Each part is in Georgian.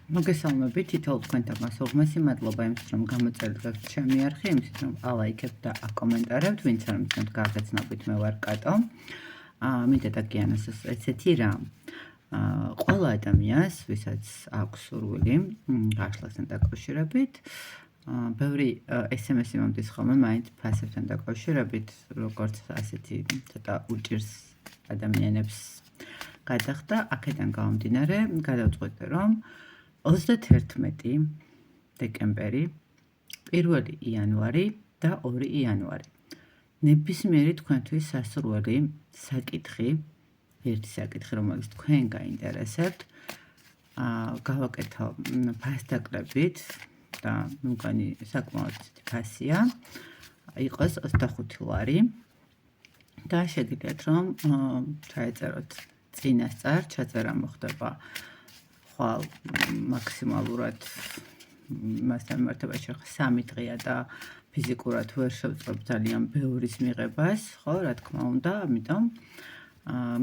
მოგესალმებით, თითოეულ თქვენთან მასწავლებლად მადლობა იმისთვის, რომ გამოწერეთ ჩემი არხი, იმისთვის, რომ ალაიქებთ და აკომენტარებთ, ვინც არ მიცნობთ გაგაცნობით, მე ვარ კატო. მინდა დაგიანოს ესეთი რამ. ყველა ადამიანს, ვისაც აქვს სურვილი გაშლასთან დაკავშირებით, ბევრი SMS-ი მომდის ხოლმე მაინც ფასებთან დაკავშირებით, როგორც ასეთი ცოტა უჭირს ადამიანებს გადახდა, აქედან გამომდინარე, გადავწყვეტე, რომ 31 დეკემბერი, 1 იანვარი და 2 იანვარი. ნებისმიერი თქვენთვის სასურველი საკითხი, ერთი საკითხი, რომელიც თქვენ გაინტერესებთ, გავაკეთო ფასდაკლებით და მგონი საკმაოდ ფასია, იყოს 25 ლარი და შეგიძლიათ რომ ჩაეწეროთ წინასწარ, ჩაწერა მოხდება ხვალ მაქსიმალურად მასთან მიმართებაში 3 დღეა და ფიზიკურად ვერ შევწყვეტ ძალიან ბევრის მიღებას, ხო, რა თქმა უნდა, ამიტომ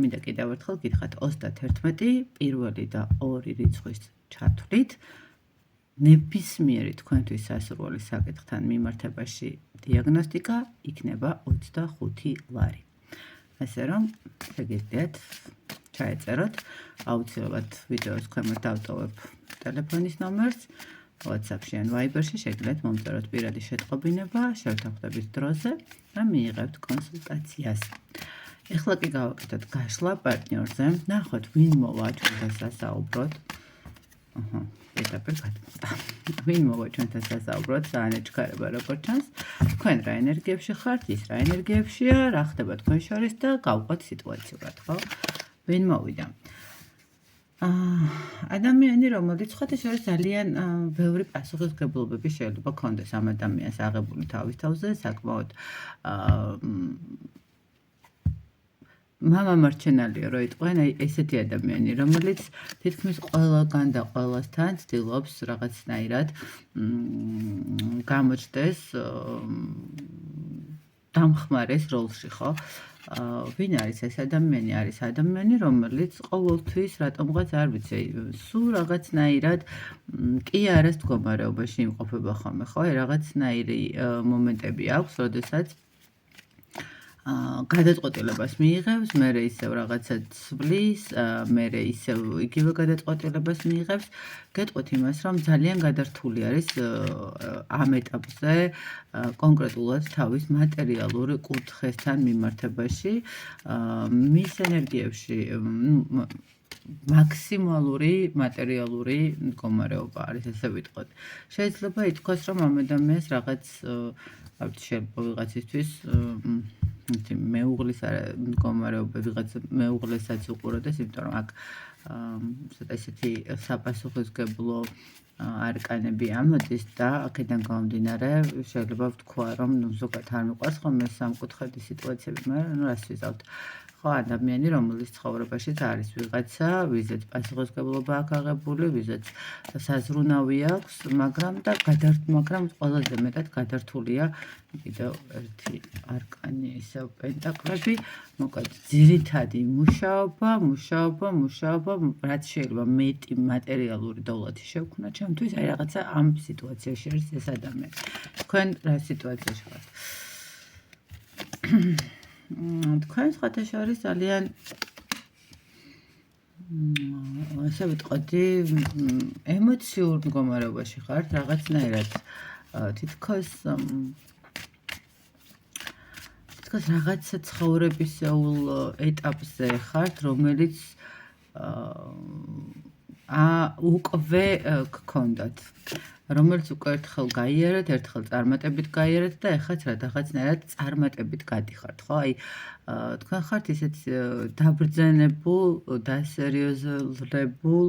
მინდა კიდევ ერთხელ გითხრათ 31, 1 და 2 რიცხვის ჩათვლით ნებისმიერი თქვენთვის სასურველი საკითხთან მიმართებაში დიაგნოსტიკა იქნება 25 ლარი. ასე რომ შეგიძლიათ ჩაეწეროთ, აუცილებლად ვიდეოს ქვემოთ დავტოვებ ტელეფონის ნომერს, WhatsApp-ში ან Viber-ში შეგიძლიათ მომწეროთ პირადი შეტყობინება, შევთანხმდებით დროზე და მიიღებთ კონსულტაციას. ეხლა კი გავაკეთოთ გაშლა პარტნიორზე, ნახოთ ვინ მოვა ჩვენთან სასაუბროთ. ვინ მოვა ჩვენთან სასაუბროთ, საანეჩქარება როგორც ჩანს, თქვენ რა ენერგიებში ხართ, ის რა ენერგიებშია, რა ხდება თქვენ შორის და გავყვეთ სიტუაციურად, ხო? ვინ მოვიდა? ადამიანი, რომელიც სხვათა შორის ძალიან ბევრი პასუხისმგებლობები შეიძლება ქონდეს ამ ადამიანს აღებული თავის თავზე, საკმაოდ მამამარჩენალია რო იტყვენ, აი ესეთი ადამიანი, რომელიც თითქმის ყველგან და ყველასთან ცდილობს რაღაცნაირად გამოჩნდეს დამხმარეს როლში, ხო? ვინ არის ეს ადამიანი? არის ადამიანი, რომელიც ყოველთვის რატომღაც არ ვიცი, სულ რაღაცნაირად კი არას მდგომარეობაში იმყოფება ხოლმე, ხო? რაღაცნაირი მომენტები აქვს, როდესაც გადაწყვეტილებას მიიღებს, მერე ისევ რაღაცა ცვლის, მერე ისევ იგივე გადაწყვეტილებას მიიღებს. გეტყვით იმას, რომ ძალიან გადართული არის ამ ეტაპზე კონკრეტულად თავის მატერიალური კუთხესთან მიმართებაში, მის ენერგიებში მაქსიმალური მატერიალური მდგომარეობა არის, ესე ვიტყოდ. შეიძლება ითქვას, რომ ამ ადამიანს რაღაც შეიძლება ვიღაცისთვის მეუღლის მდგომარეობა, ვიღაცა მეუღლესაც უყუროდეს, იმიტომ რომ აქ ცოტა ესეთი საპასუხისმგებლო არკანები ამოდის და აქედან გამომდინარე შეიძლება ვთქვა, რომ ზოგადად არ მიყვარს ხოლმე სამკუთხედი სიტუაციები, მაგრამ რას ვიზავთ? ხო, ადამიანი, რომელიც ცხოვრებაშიც არის ვიღაცა, ვიზეც პასუხისმგებლობა აქვს აღებული, ვიზეც საზრუნავი აქვს, მაგრამ ყველაზე მეტად გადართულია კიდევ ერთი არკანი, ისევ პენტაკლები, მოკლედ ძირითადი მუშაობა, რაც შეიძლება მეტი მატერიალური დოვლათი შევქმნა ჩემთვის, აი რაღაცა ამ სიტუაციაში არის ეს ადამიანი. თქვენ რა სიტუაციაში ხართ? თქვენ სხვათა შორის ძალიან ასე ვიტყოდი, ემოციურ მდგომარეობაში ხართ, რაღაცნაირად თითქოს რაღაცა ცხოვრებისეულ ეტაპზე ხართ, რომელიც უკვე გქონდათ, რომელიც უკვე ერთხელ გაიარეთ, ერთხელ წარმატებით გაიარეთ და ეხლაც რაღაცნაირად წარმატებით გადიხართ, ხო? აი თქვენ ხართ ისეთ დაბრძენებულ, დასერიოზებულ,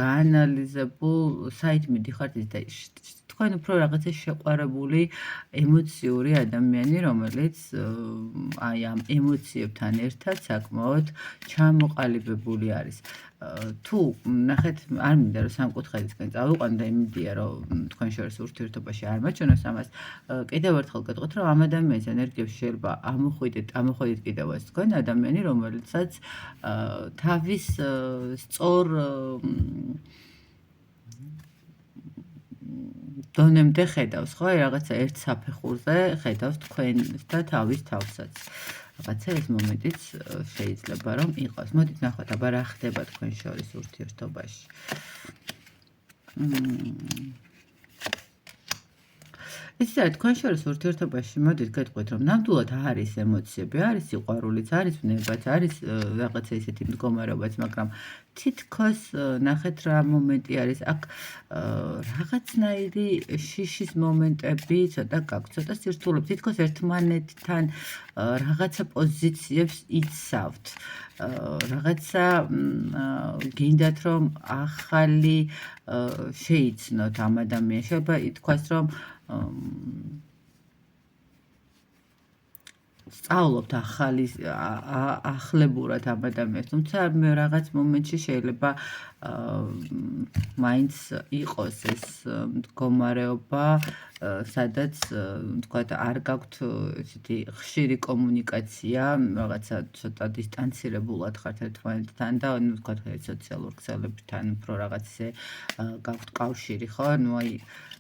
გაანალიზებულ საით მიდიხართ და თქვენ უფრო რაღაცა შეყვარებული ემოციური ადამიანი, რომელიც აი ამ ემოციებთან ერთად საკმაოდ ჩამოყალიბებული არის. თუ ნახეთ, არ მინდა რომ სამკუთხედისკენ წავიყვან და იმედია რომ თქვენ შორის ურთიერთობაში არ მაჩვენოს ამას, კიდევ ერთხელ გეტყვით, რომ ამ ადამიანის ენერგიებში შეიძლება ამოხვიდეთ კიდევ ეს თქვენ ადამიანი, რომელსაც თავის სწორ დონემდე ხედავს, ხო? რაღაცა ერთ საფეხურზე ხედავს თქვენს და თავის თავსაც. რაღაცა ეს მომენტიც შეიძლება რომ იყოს. მოდით ნახოთ, აბა რა ხდება თქვენ შორის ურთიერთობაში. იცით, თქვენ შორის ურთიერთობაში მოდით გეტყვით, რომ ნამდვილად არის ემოციები, არის სიყვარულიც, არის ვნებაც, არის რაღაცა ისეთი მდგომარეობაც, მაგრამ თითქოს ნახეთ რა მომენტი არის აქ რაღაცნაირი შიშის მომენტები ცოტა გაქვთ, ცოტა სირთულები, თითქოს ერთმანეთთან რაღაცა პოზიციებს იცავთ. რაღაცა გინდათ რომ ახალი შეიცნოთ ამ ადამიანს, შეიძლება ითქვას რომ სწავლობთ ახლებურად ამ ადამიანს, თუმცა მე რაღაც მომენტში შეიძლება მაინც იყოს ეს მდგომარეობა, სადაც თქვათ არ გაქვთ ესეთი ხშირი კომუნიკაცია, რაღაცა ცოტა დისტანცირებულად ხართ ერთმანეთთან და თქვათ სოციალურ ქსელებთან უფრო რაღაც ისე გაქვთ კავშირი, ხო?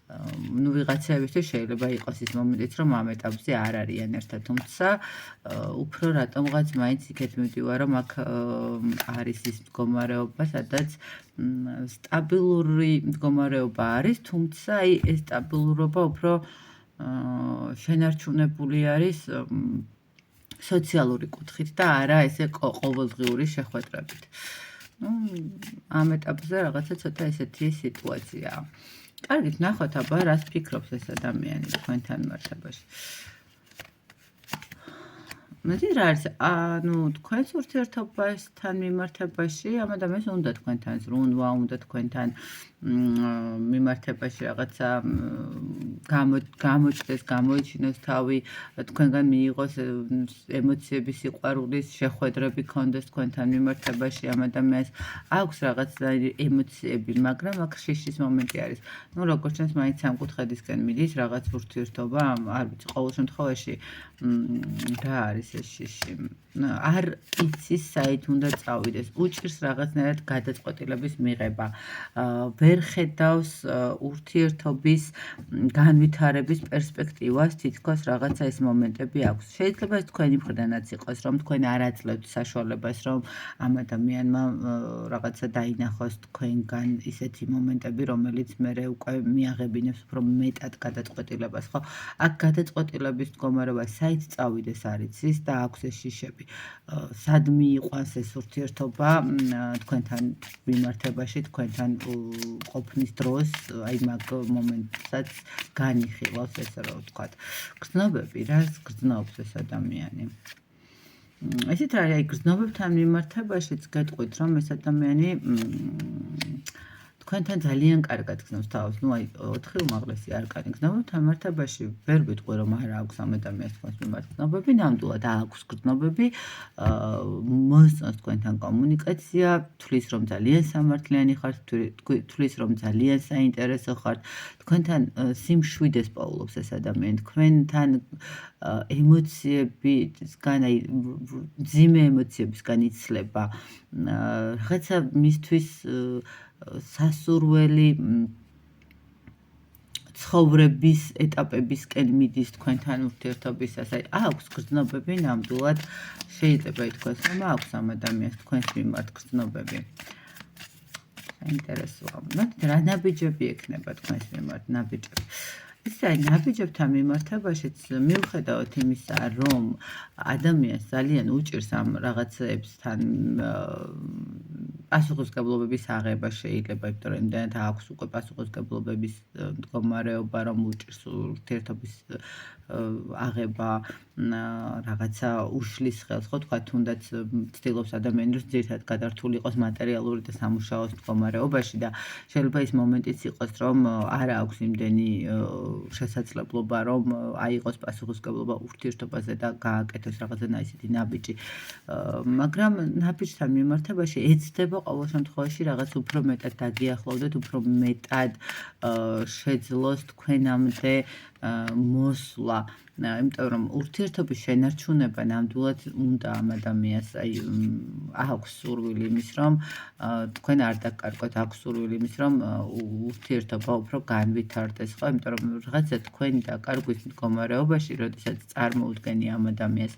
ვიღაცებისთვის შეიძლება იყოს ის მომენტიც, რომ ამ ეტაპზე არ არიან ერთად, თუმცა უფრო რატომღაც მაინც იქეთ მივდივარ, რომ აქ არის ის მდგომარეობა, სადაც სტაბილური მდგომარეობა არის, თუმცა აი ეს სტაბილურობა უფრო შენარჩუნებული არის სოციალური კუთხით და არა ესე ყოველდღიური შეხვედრებით. ამ ეტაპზე რაღაცა ცოტა ესეთი სიტუაციაა. კარგით, ნახოთ აბა რას ფიქრობს ეს ადამიანი თქვენთან მიმართებაში. მეთქი რა არის, თქვენს ურთიერთობასთან მიმართებაში ამ ადამიანს უნდა თქვენთან ზრუნვა, უნდა თქვენთან მიმართებაში რაღაცა გამოჩნდეს, გამოიჩინოს თავი, თქვენგან მიიღოს ემოციების, სიყვარულის შეხვედრები ქონდეს თქვენთან მიმართებაში ამ ადამიანს აქვს რაღაცნაირი ემოციები, მაგრამ აქ შიშის მომენტი არის. როგორც ჩანს, მაინც სამკუთხედისკენ მიდის რაღაც ურთიერთობა, არ ვიცი, ყოველ შემთხვევაში რა არის ეს შიში? არ იცის საით უნდა წავიდეს, უჭირს რაღაცნაირად გადაწყვეტილების მიღება. ვერ ხედავს ურთიერთობის განვითარების პერსპექტივას, თითქოს რაღაცა ეს მომენტები აქვს. შეიძლება ეს თქვენი მხრიდანაც იყოს, რომ თქვენ არ აძლევთ საშუალებას, რომ ამ ადამიანმა რაღაცა დაინახოს თქვენგან ისეთი მომენტები, რომელიც მერე უკვე მიაღებინებს უფრო მეტად გადაწყვეტილებას, ხო? აქ გადაწყვეტილების მდგომარეობა საით წავიდეს არ იცის და აქვს ეს შიშები. სად მიიყვანს ეს ურთიერთობა თქვენთან მიმართებაში, თქვენთან ყოფნის დროს, აი მაგ მომენტსაც განიხილავს, ესე რომ ვთქვათ. გრძნობები, რას გრძნობს ეს ადამიანი? ესეთ არის, აი გრძნობებთან მიმართებაშიც გეტყვით, რომ ეს ადამიანი თქვენთან ძალიან კარგად გრძნობს თავს, აი 4 უმაღლესი არკანი გრძნობებთან მიმართებაში ვერ ვიტყვი, რომ არ აქვს ამ ადამიანს თქვენს მიმართ გრძნობები, ნამდვილად აქვს გრძნობები, მოსწონს თქვენთან კომუნიკაცია, თვლის რომ ძალიან სამართლიანი ხართ, თვლის რომ ძალიან საინტერესო ხართ, თქვენთან სიმშვიდეს პოულობს ეს ადამიანი, თქვენთან ემოციებისგან, აი მძიმე ემოციებისგან იცლება, რაღაცა მისთვის სასურველი ცხოვრების ეტაპებისკენ მიდის თქვენთან ურთიერთობისას. აი აქვს გრძნობები ნამდვილად, შეიძლება ითქვას, რომ აქვს ამ ადამიანს თქვენს მიმართ გრძნობები. საინტერესოა. რა ნაბიჯები ექნება თქვენს მიმართ, ნაბიჯები? ისე ნაბიჯებთან მიმართებაშიც მიუხედავად იმისა, რომ ადამიანს ძალიან უჭირს ამ რაღაცებსთან პასუხისმგებლობების აღება შეიძლება, იმიტომ რომ იმდანაც აქვს უკვე პასუხისმგებლობების მდგომარეობა, რომ უჭირს ურთიერთობის აღება, რაღაცა უშლის ხელს, ხო თქვა, თუნდაც ცდილობს ადამიანი, რომ ძირითადად გადართული იყოს მატერიალური და სამუშაოს მდგომარეობაში და შეიძლება ის მომენტიც იყოს, რომ არ აქვს იმდენი შესაძლებლობა, რომ აიღოს პასუხისმგებლობა ურთიერთობაზე და გააკეთოს რაღაცა ისეთი ნაბიჯი. მაგრამ ნაბიჯთან მიმართებაში ეცდება ყოველ შემთხვევაში რაღაც უფრო მეტად დაგიახლოვდეთ, უფრო მეტად შეძლოს თქვენამდე მოსვლა, იმიტომ რომ ურთიერთობის შენარჩუნება ნამდვილად უნდა ამ ადამიანს აქვს სურვილი იმის რომ თქვენ არ დაკარგოთ, აქვს სურვილი იმის რომ ურთიერთობა უფრო განვითარდეს, ხო? იმიტომ რომ რაღაცა თქვენი დაკარგვის მდგომარეობაში, როდესაც წარმოუდგენი ამ ადამიანს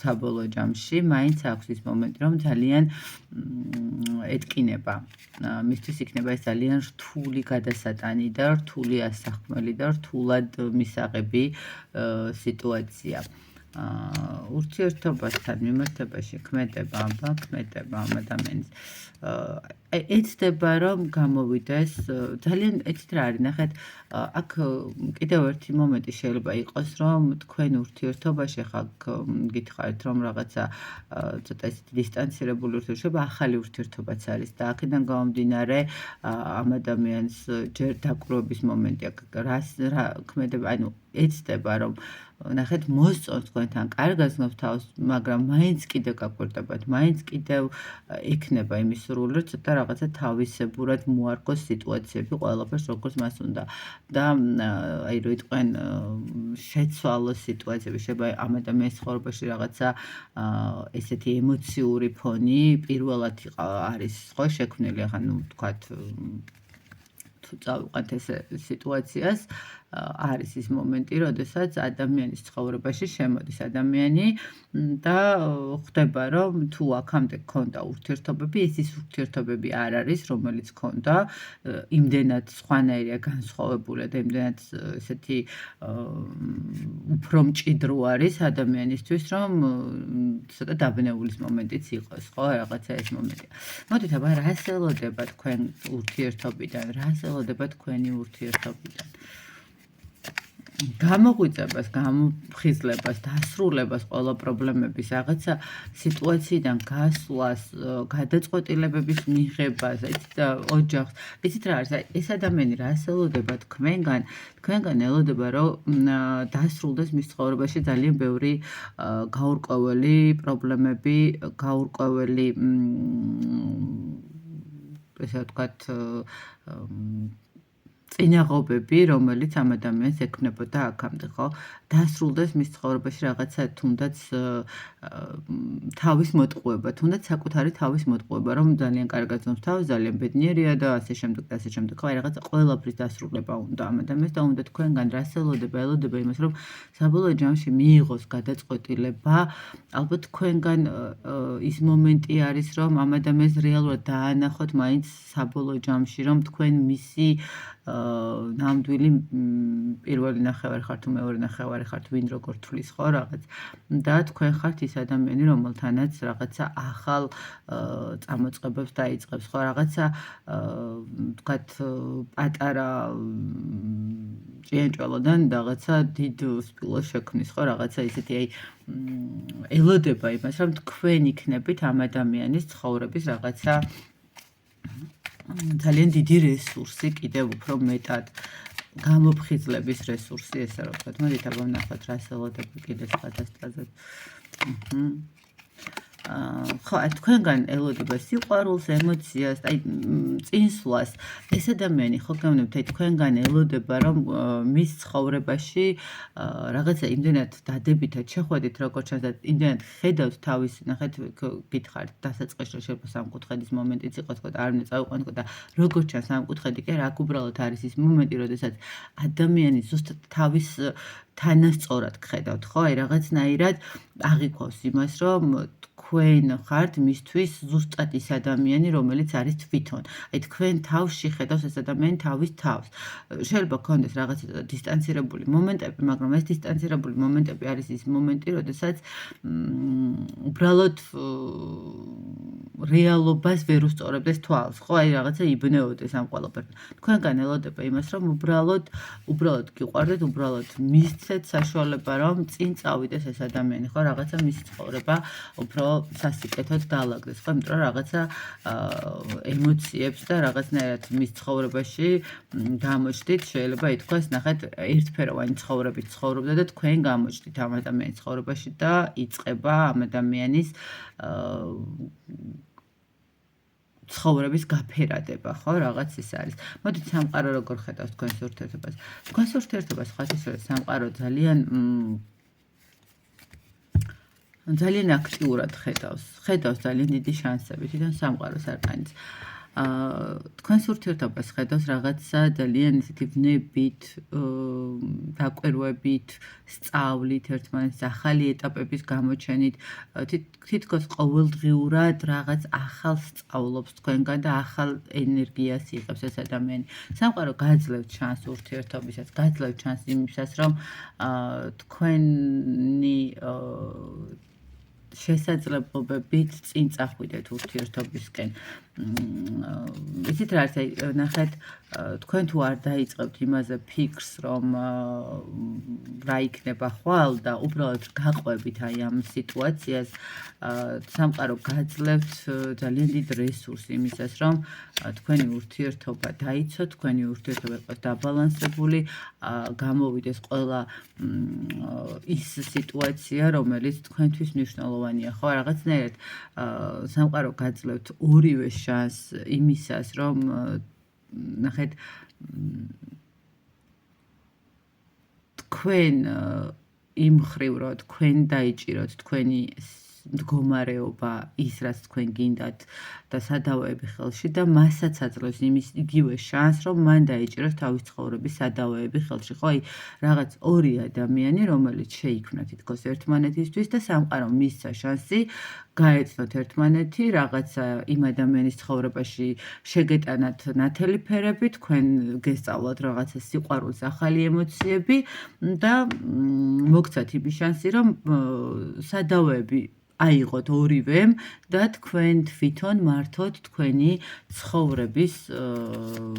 საბოლოო ჯამში, მაინც აქვს ის მომენტი, რომ ძალიან ეტკინება. მისთვის იქნება ეს ძალიან რთული გადასატანი და რთული ასახმელი და რთულად მისაღები სიტუაცია. ურთიერთობასთან მიმართებაში ქმედება ამ ადამიანის ეცდება რომ გამოვიდეს ძალიან ეცით რა არის ნახეთ აქ კიდევ ერთი მომენტი შეიძლება იყოს რომ თქვენ ურთიერთობაში ხა გითხარით რომ რაღაცა ცოტა ისეთი დისტანცირებული ურთიერთობა ახალი ურთიერთობაც არის და აქედან გამომდინარე ამ ადამიანს ჯერ დაკვირვების მომენტი აქ რა ქმედება ანუ ეცდება რომ ნახეთ მოსწონს თქვენთან კარგად გნობს თავს მაგრამ მაინც კიდევ გაკვირდებათ მაინც კიდევ ექნება იმის სურვილი რომ ცოტა რაღაცა თავისებურად მოარგოს სიტუაციები ყველაფერს როგორც მას უნდა და აი რო იტყვენ შეცვალო სიტუაციები შეიძლება ამ ადამიანის ცხოვრებაში რაღაცა ესეთი ემოციური ფონი პირველად არის ხო შექმნილი ახლა ნუ თქვათ თუ წავიყვანთ ეს სიტუაციას არის ის მომენტი, როდესაც ადამიანის ცხოვრებაში შემოდის ადამიანი და ხდება, რომ თუ აქამდე ქონდა ურთიერთობები, ის ურთიერთობები არ არის, რომელიც ქონდა, იმდენად სხვანაირია განსხვავებული და იმდენად ესეთი უფრო მჭიდრო არის ადამიანისთვის, რომ ცოტა დაბნეულის მომენტიც იყოს, ხო, რაღაცა ეს მომენტია. მოდით, აბა რას ელოდება თქვენ ურთიერთობიდან, რას ელოდება თქვენი ურთიერთობიდან? გამოგვიწებას, გამოფხიზლებას, დასრულებას ყველა პრობლემების რაღაცა სიტუაციიდან გასვლას, გადაწყვეტილებების მიღებას, ოჯახს. იცით რა არის? ეს ადამიანი რას ელოდება თქვენგან? თქვენგან ელოდება, რომ დასრულდეს მის ცხოვრებაში ძალიან ბევრი გაურკვეველი პრობლემები, გაურკვეველი ესე ვთქვათ წინაღობები, რომელიც ამ ადამიანს ექმნებოდა აქამდე, ხო? დასრულდეს მის ცხოვრებაში რაღაცა თუნდაც თავის მოტყუება, თუნდაც საკუთარი თავის მოტყუება, რომ ძალიან კარგად ზნობს თავს, ძალიან ბედნიერია და ასე შემდეგ და ასე შემდეგ. ხო, აი რაღაცა ყველაფრის დასრულება უნდა ამ ადამიანს და უნდა თქვენგან რას ელოდება იმას, რომ საბოლოო ჯამში მიიღოს გადაწყვეტილება, ალბათ თქვენგან ის მომენტი არის, რომ ამ ადამიანს რეალურად დაანახოთ მაინც საბოლოო ჯამში, რომ თქვენ მისი ნამდვილი პირველი ნახევარი ხართ თუ მეორე ნახევარი ხართ ვინ როგორ თვლის ხო რაღაც და თქვენ ხართ ის ადამიანი რომელთანაც რაღაცა ახალ წამოწყებებს დაიწყებს ხო რაღაცა ვთქვათ პატარა ჭიანჭველოდან რაღაცა დიდ სპილოს შექმნის ხო რაღაცა ისეთი აი ელოდება იმას რომ თქვენ იქნებით ამ ადამიანის ცხოვრების რაღაცა ძალიან დიდი რესურსი, კიდევ უფრო მეტად გამოფხიზლების რესურსი, ესე რომ ვთქვათ. მოდით აბა ვნახოთ, რას ელოდება კიდე სხვადასხვაზე. ხო, თქვენგან ელოდება სიყვარულს, ემოციას, აი წინსვლას. ეს ადამიანი ხო გეუბნებთ, აი თქვენგან ელოდება, რომ მის ცხოვრებაში რაღაცა იმდენად დადებითად შეხვედით, როგორც ჩანს და იმდენად ხედავთ თავის, ნახეთ, გითხარით, დასაწყისში შეიძლება სამკუთხედის მომენტიც იყოს, თქო და არ უნდა წავიყვანო და როგორც ჩანს სამკუთხედი კი რა უბრალოდ არის ის მომენტი, როდესაც ადამიანი ზუსტად თავის თანასწორად გხედავთ, ხო? აი რაღაცნაირად აღიქვავს იმას, რომ თქვენ ხართ მისთვის ზუსტად ის ადამიანი, რომელიც არის თვითონ. აი თქვენ თავში ხედავს ეს ადამიანი თავის თავს. შეიძლება გქონდეს რაღაცა დისტანცირებული მომენტები, მაგრამ ეს დისტანცირებული მომენტები არის ის მომენტი, როდესაც უბრალოდ რეალობას ვერ უსწორებდეს თვალს, ხო? აი რაღაცა იბნეოდეს ამ ყველაფერთან. თქვენგან ელოდება იმას, რომ უბრალოდ გიყვარდეთ, უბრალოდ მისცეთ საშუალება, რომ წინ წავიდეს ეს ადამიანი, ხო? რაღაცა მისი ცხოვრება უფრო სასიკეთოდ დაალაგდეს, ხო? იმიტომ რომ რაღაცა ემოციებს და რაღაცნაირად მის ცხოვრებაში გამოჩდით, შეიძლება ითქვას, ნახეთ, ერთფეროვანი ცხოვრებით ცხოვრობდა და თქვენ გამოჩდით ამ ადამიანის ცხოვრებაში და იწყება ამ ადამიანის ცხოვრების გაფერადება, ხო, რაღაც ის არის. მოდით სამყარო როგორ ხედავს თქვენს ურთიერთობას? თქვენს ურთიერთობას ხათისროს სამყარო ძალიან აქტიურად ხედავს ძალიან დიდი შანსები თვითონ სამყაროს არკანის. თქვენს ურთიერთობას ხედავს რაღაცა ძალიან ისეთი ვნებით, დაკვირვებით, სწავლით, ერთმანეთის ახალი ეტაპების გამოჩენით, თითქოს ყოველდღიურად რაღაც ახალს სწავლობს თქვენგან და ახალ ენერგიას იღებს ეს ადამიანი. სამყარო გაძლევთ შანსს ურთიერთობისას, გაძლევთ შანსს იმისას, რომ თქვენი შესაძლებლობებით წინ წახვიდეთ ურთიერთობისკენ. იცით რა არის, ნახეთ, თქვენ თუ არ დაიწყებთ იმაზე ფიქრს, რომ რა იქნება ხვალ და უბრალოდ გაყვებით აი ამ სიტუაციას, სამყარო გაძლევთ ძალიან დიდ რესურსს იმისას, რომ თქვენი ურთიერთობა დაიცოთ, თქვენი ურთიერთობა იყოს დაბალანსებული, გამოვიდეს ყველა ის სიტუაცია, რომელიც თქვენთვის მნიშვნელოვანია, ხო, რაღაცნაირად სამყარო გაძლევთ ორივე შანსს იმისას, რომ ნახეთ, თქვენ იმ მხრივ, რომ თქვენ დაიჭიროთ თქვენი მდგომარეობა, ის რაც თქვენ გინდათ და სადავეები ხელში და მასაც აძლევს იგივე შანსს, რომ მან დაიჭიროს თავის ცხოვრების სადავეები ხელში. ხო, აი რაღაც ორი ადამიანი, რომელიც შეიქმნა თითქოს ერთმანეთისთვის და სამყარომ მისცა შანსი გაეცნოთ ერთმანეთი, რაღაცა იმ ადამიანის ცხოვრებაში შეგეტანათ ნათელი ფერები, თქვენ გესწავლოთ რაღაცა სიყვარულს ახალი ემოციები და მოგცათ იმის შანსი, რომ სადავეები აიღოთ ორივემ და თქვენ თვითონ მართოთ თქვენი ცხოვრების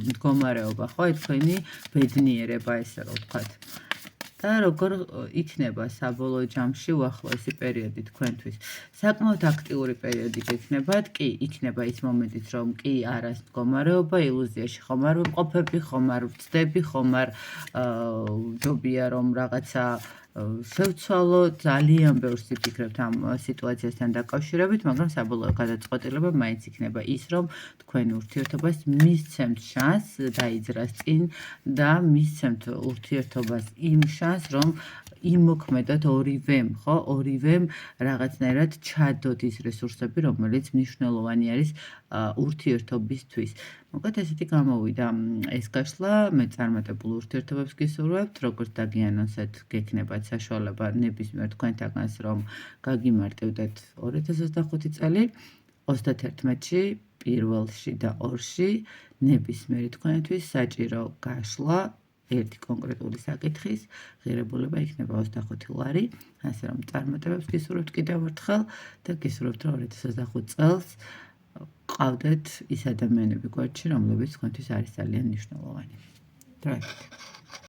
მდგომარეობა, ხო, თქვენი ბედნიერება, ესე რომ ვთქვათ. და როგორ იქნება საბოლოო ჯამში უახლოესი პერიოდი თქვენთვის? საკმაოდ აქტიური პერიოდი გექნებათ, კი, იქნება ის მომენტიც, რომ კი არას მდგომარეობა, ილუზიაში ხომ არ ვიმყოფები, ხომ არ ვწდები, ხომ არ ჯობია რომ რაღაცა შევცვალო, ძალიან ბევრს ვიფიქრებთ ამ სიტუაციასთან დაკავშირებით, მაგრამ საბოლოო გადაწყვეტილება მაინც იქნება ის, რომ თქვენ ურთიერთობას მისცემთ შანსს დაიძრას წინ და მისცემთ ურთიერთობას იმ შანსს, რომ იმოქმედოთ ორივემ, ხო, ორივემ რაღაცნაირად ჩადოთ ის რესურსები, რომელიც მნიშვნელოვანი არის ურთიერთობისთვის. მოკლედ ესეთი გამოვიდა ეს გაშლა, მე წარმატებულ ურთიერთობებს გისურვებთ, როგორც დაგიანონსეთ, გექნებათ საშუალება ნებისმიერ თქვენთაგანს, რომ გაგიმარტივდეთ 2025 წელი 31-ში, 1-ში და 2-ში ნებისმიერი თქვენთვის საჭირო გაშლა ერთი კონკრეტული საკითხის ღირებულება იქნება 25 ლარი, ასე რომ წარმატებებს გისურვებთ კიდევ ერთხელ და გისურვებთ, რომ 2025 წელს ყავდეთ ის ადამიანები გვერდში, რომლებიც თქვენთვის არის ძალიან მნიშვნელოვანი. დროებით.